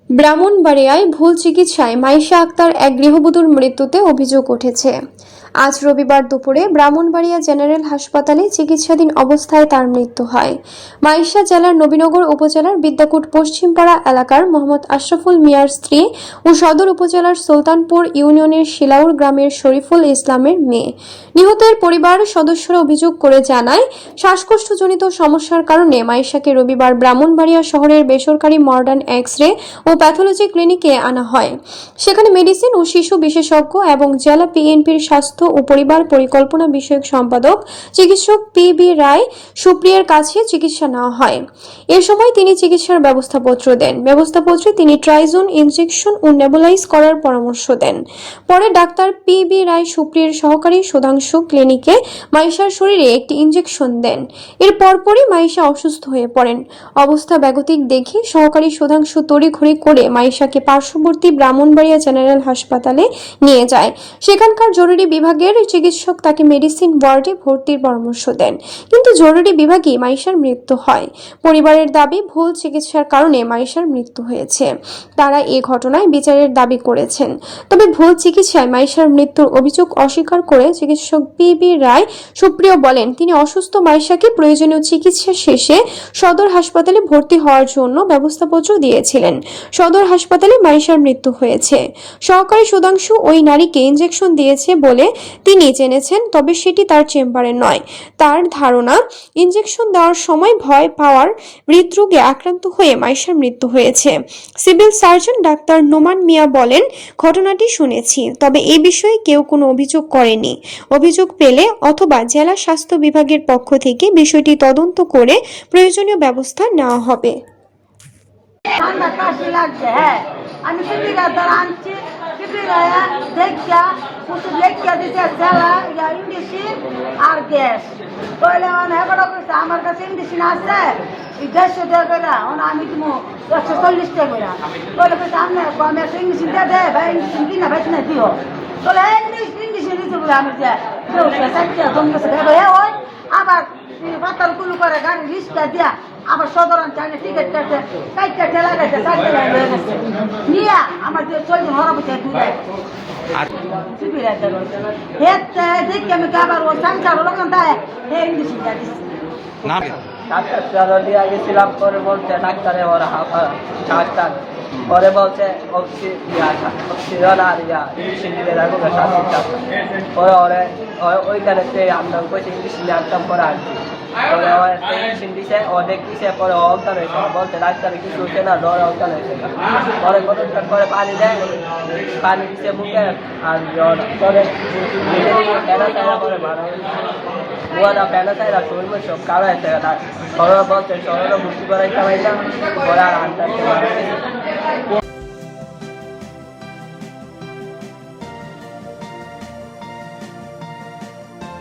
ব্রাহ্মণবাড়িয়ায় ভুল চিকিৎসায় মাইশা আক্তার এক গৃহবধূর মৃত্যুতে অভিযোগ উঠেছে। আজ রবিবার দুপুরে ব্রাহ্মণবাড়িয়া জেনারেল হাসপাতালে চিকিৎসাধীন অবস্থায় তার মৃত্যু হয়। মাইশা জেলার নবীনগর উপজেলার বিদ্যাকুট পশ্চিমপাড়া এলাকার মোহাম্মদ আশরাফুল মিয়ার স্ত্রী ও সদর উপজেলার সুলতানপুর ইউনিয়নের শিলাউর গ্রামের শরীফুল ইসলামের মেয়ে। নিহতের পরিবার সদস্যরা অভিযোগ করে জানায়, শ্বাসকষ্টজনিত সমস্যার কারণে মাইশাকে রবিবার ব্রাহ্মণবাড়িয়া শহরের বেসরকারি মডার্ন এক্স-রে ও প্যাথোলজি ক্লিনিকে আনা হয়। সেখানে মেডিসিন ও শিশু বিশেষজ্ঞ এবং জেলা পিএনপির স্বাস্থ্য ও পরিবার পরিকল্পনা বিষয়ক সম্পাদক চিকিৎসক পি.বি. রায় সুপ্রিয়ার কাছে চিকিৎসা নেওয়া হয়। এ সময় তিনি চিকিৎসার ব্যবস্থাপত্র দেন। ব্যবস্থাপত্রে তিনি ট্রাইজোন ইনজেকশন ও নেবুলাইজ করার পরামর্শ দেন। পরে ডাক্তার পি.বি. রায় সুপ্রিয়ার সহকারী সুধাংশু ক্লিনিকে মাইশার শরীরে একটি ইনজেকশন দেন। এর পরপরই মাইশা অসুস্থ হয়ে পড়েন। অবস্থা বেগতিক দেখে সহকারী সুধাংশু তড়িঘড়ি করে মাইশাকে পার্শ্ববর্তী ব্রাহ্মণবাড়িয়া জেনারেল হাসপাতালে নিয়ে যায়। সেখানকার জরুরি বিভাগের চিকিৎসক তাকে মেডিসিন ওয়ার্ডে ভর্তির পরামর্শ দেন, কিন্তু জরুরি বিভাগে মাইশার মৃত্যু হয়। পরিবারের দাবি, ভুল চিকিৎসার কারণে মাইশার মৃত্যু হয়েছে। তারা এ ঘটনায় বিচারের দাবি করেছেন। তবে ভুল চিকিৎসায় মাইশার মৃত্যুর অভিযোগ অস্বীকার করে চিকিৎসক পি.বি. রায় সুপ্রিয় বলেন, তিনি অসুস্থ মাইশাকে প্রয়োজনীয় চিকিৎসা শেষে সদর হাসপাতালে ভর্তি হওয়ার জন্য ব্যবস্থাপত্র দিয়েছিলেন। সদর হাসপাতালে মাইশার মৃত্যু হয়েছে। সহকারী সুধাংশু ওই নারীকে ইনজেকশন দিয়েছে বলে তিনি জেনেছেন, তবে সেটি তার চেম্বারে নয়। তার ধারণা, ইনজেকশন দেওয়ার সময় ভয় পাওয়ার হৃদরোগে আক্রান্ত হয়ে মাইশার মৃত্যু হয়েছে। সিভিল সার্জন ডাক্তার নোমান মিয়া বলেন, ঘটনাটি শুনেছি, তবে এই বিষয়ে কেউ কোনো অভিযোগ করেনি। অভিযোগ পেলে অথবা জেলা স্বাস্থ্য বিভাগের পক্ষ থেকে বিষয়টি তদন্ত করে প্রয়োজনীয় ব্যবস্থা নেওয়া হবে। ঠান্ডা কাশি লাগছে, হ্যাঁ আমি শিবিরা দ্বারা আনছি, শিবিরা দেখা ওষুধ লেখিয়া দিতে জেলা ইন্ডিসিন আর গ্যাস কইলে হেবাটা করছে। আমার কাছে ইন্ডিসিন আছে 150 টাকা করে, আমি তুমি 140 টাকা করে কইলে কইছে আমি ইন্ডিসিন দিয়ে দে ভাই, ইন্ডিসিন কিনা ভাই না দিও বলে ইন্ডিসিন দিতে বলে আমি যে ওই আবার পাতার কুলু করে গাড়ি রিক্সা দিয়া আবার সদরান চাইলে টিকিট কাটছে, কাইটটা ঠেলা গেছে, চারটে লাইন হয়ে গেছে নিয়ে আমার যে চলছে হরাবতে দূরে দেখি আমি আবার ও সংসার লোকান দেয় হে ইংলিশ ডাক্তার দিয়ে গেছিলাম। পরে বলছে ডাক্তারে ওরা ডাক্তার পরে বলছে অক্সিজেন আর ইঞ্জেকশন দিলে রাখবো পরে ওরে ওইখানে আমরা কইছে ইঞ্জেকশন দিয়ে একদম পরে আসছি। পরে ওর ইঞ্জেকশন দিছে, ও দেখিছে, পরে অজ্ঞান হয়েছে। বলছে ডাক্তারে কিছু হচ্ছে না, জ্বরে অজ্ঞান হয়েছে। পরে কতক্ষণ পরে পানি দেয়, পানি দিচ্ছে মুখে আর জ্বর পরে ফেনা চাইরা পরে মারা বুয়াদা ফেনা চাইরা শরীর সব কারো হয়েছে। সরল বলছে সরল মুক্তি করাইতে পারতাম, পরে আর আনতে